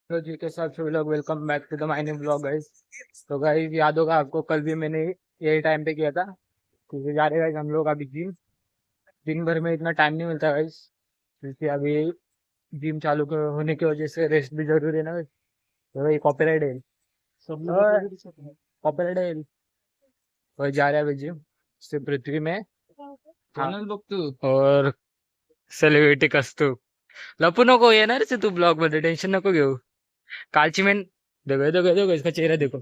तो जी के साथ सभी लोग welcome back to the my new blog guys. तो गाइस याद होगा आपको, कल भी मैंने यही टाइम पे किया था क्योंकि जा रहे गाइस हम लोग अभी जिम। दिन भर में इतना टाइम नहीं मिलता गाइस, क्योंकि अभी जिम होने की वजह से रेस्ट भी जरूरी है ना guys। तो भाई कॉपीराइट है, सब लोग कॉपीराइट है। वही जा रहे हैं अभी जिम से पृथ्वी में। हाँ, बघ तू और सेलिब्रिटी कस्तू लपू नको येणार तू ब्लॉग मध्ये, टेन्शन नको घेऊ। कालची मेन देखो देखो देखो इसका चेहरा देखो,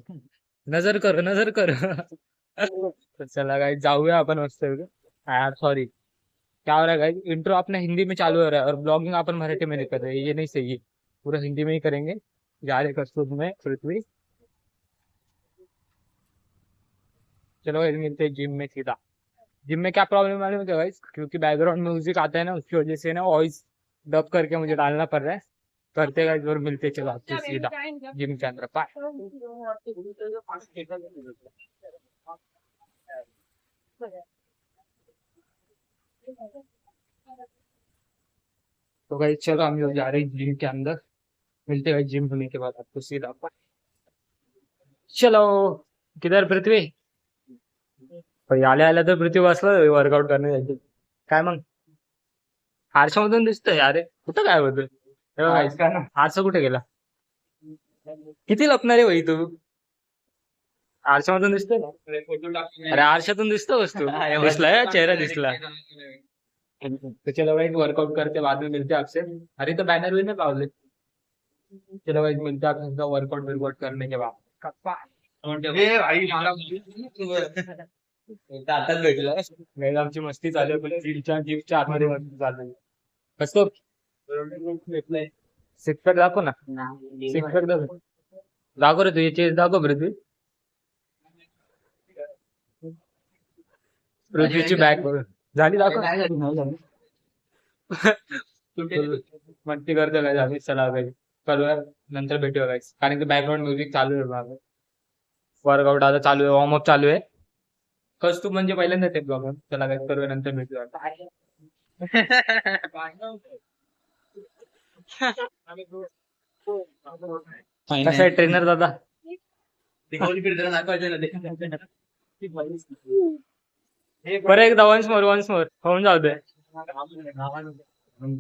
नजर करो नजर करो। तो चला गाइस जाऊया अपन मस्त यार। सॉरी, क्या हो रहा है गाइस, इंट्रो अपने हिंदी में चालू हो रहा है और ब्लॉगिंग अपन मराठी में नहीं कर रहे, ये नहीं सही है। पूरा हिंदी में ही करेंगे। जा रहे कस्तूर में पृथ्वी। चलो गाइस मिलते हैं जिम में सीधा। जिम में क्या प्रॉब्लम मालूम है क्या गाइस, क्योंकि बैकग्राउंड म्यूजिक आता है ना, उसकी वजह से ना वॉइस डब करके मुझे डालना पड़ रहा है। करते गाइस और मिलते, चलो आपसे सीधा जिम के अंदर। बाय। तो गाइस चलो हम लोग जा रहे हैं जिम के अंदर। मिलते हैं जिम होने के बाद आपको सीधा। चलो, किधर पृथ्वी? भाई आल्या आल्या तर पृथ्वी बसला वर्कआउट करणे जायचं काय मग? आरशामधून दिसतंय अरे, कुठं काय होतं? आरसा कुठे गेला? किती लपणार आहे भाई तू? आरशामधून दिसतोय ना? अरे आरशातून दिसतो वस्तू, दिसला है चेहरा दिसला। तो चलो भाई वर्कआउट करते बाद में मिलते हैं आपसे। अरे तो बैनर भी नहीं पावले। चलो भाई मिलते हैं आपसे वर्कआउट वर्कआउट करने के बाद। ए भाई मला एकदा आताच भेटलं गाइस, आमची मस्ती चालू आहे, पण जिमच्या आतमध्ये मस्ती चालू आहे। कसं भेटलंय? सिक्स पॅक दाखव ना, सिक्स पॅक दाखव, दाखव रे तुझी चेस्ट दाखव पृथ्वी। पृथ्वीची बॅग बघ झाली, दाखव। मस्ती करतो काय आम्ही, चला काही करूया, नंतर भेटूया गाइस, कारण की बॅकग्राऊंड म्युझिक चालू आहे माझं। वर्कआउट आता चालू आहे, वॉर्मअप चालू आहे। कस तू म्हणजे पहिल्यांदा ते ब्लॉग, चला काय करूया नंतर भेटूया। कसा आहे ट्रेनर दादा? बरं एकदा वन्स मोर होऊन जाऊ दे।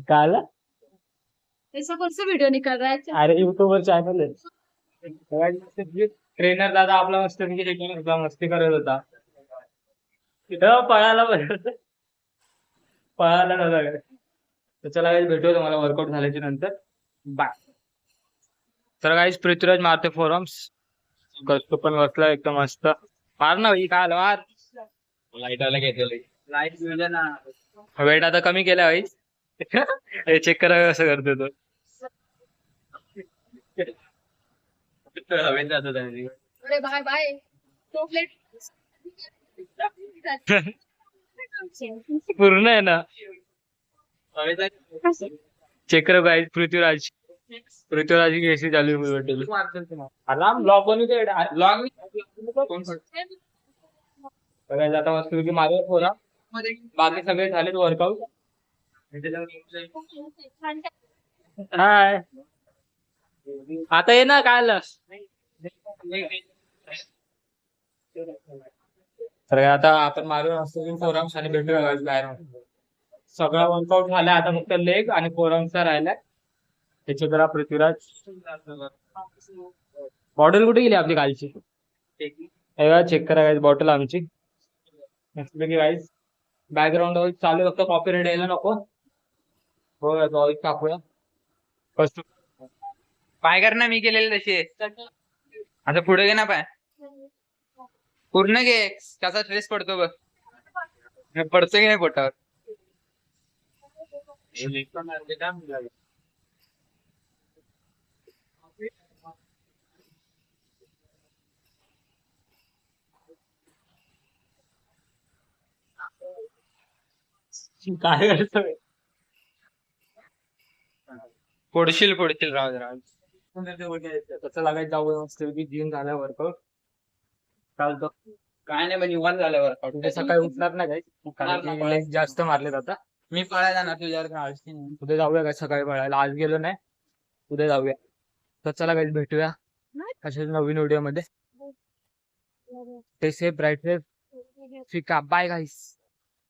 काय आलं? ऐसा कौन सा वीडियो निकल रहा है? अरे युट्यूबवर चॅनल आहे। ट्रेनर दादा आपला मस्त मस्ती करत होता तिथं, पळायला बरं, पळायला दादा काय। तर चला गाइस भेटूया तुम्हाला वर्कआउट झाल्याच्या नंतर, बाय। तर गाइस पृथ्वीराज मारते फोरम्स, कस्तो पण बसला एकदम मस्त। मार ना भाई, काय आलं मार। लाईट आला घेतलं, लाईट ना वेट आता कमी केला भाई। हे चेक करा कसं करतो तो, हवेत जातो त्याने। अरे बाय बाय चॉकलेट। पूर्ण आहे ना, चेक करो गाइस। पृथ्वीराज की एसी चालू है भेटेल। अलार्म ब्लॉक बनवते ब्लॉग बघायचं आता मस्त की मारे पोरा। बाकी सगळे झालेत वर्कआउट। हाय, आता ये ना, काय आलं? तर आता आपण मारून असतो फोरम्स आणि भेटूया guys बाहेर। सगळा वर्कआउट झाला, आता फक्त लेग आणि फोरम्सचा राहिलाय। त्याची जरा पृथ्वीराज बॉटल कुठे गेली आपली कालची? चेक करा गाइस बॉटल आमची मस्तपैकी गाइस। बॅकग्राऊंड चालू आहे, फक्त कॉपीराइट यायला नको। हो ऑइल टाकूया फर्स्ट। पाय कर ना, मी केलेले तसे। आता पुढे घे ना पाय, पूर्ण घे। कसा स्ट्रेस पडतो बघ, पडतो की नाही पोटावर? काय करतोय? फोडशील फोडशील, राहू दे, राहू दे. कसं लागायचं, जाऊ मस्त जिम झाल्या वर्कआउट चालतो। काय नाही पण निवांत झाल्यावर उद्या सकाळी उठणार नाही गाइस, कारण की लेग जास्त मारलेत आता। मी पळायला जाणार तुझ्यावर, काळजी नाही. उद्या जाऊया काय सकाळी पळायला, आज गेलो नाही, उद्या जाऊया। तर चला गाईज भेटूया अशाच नवीन व्हिडिओ मध्ये. ते सेफ राईट सेफ फिका बाय गाईस.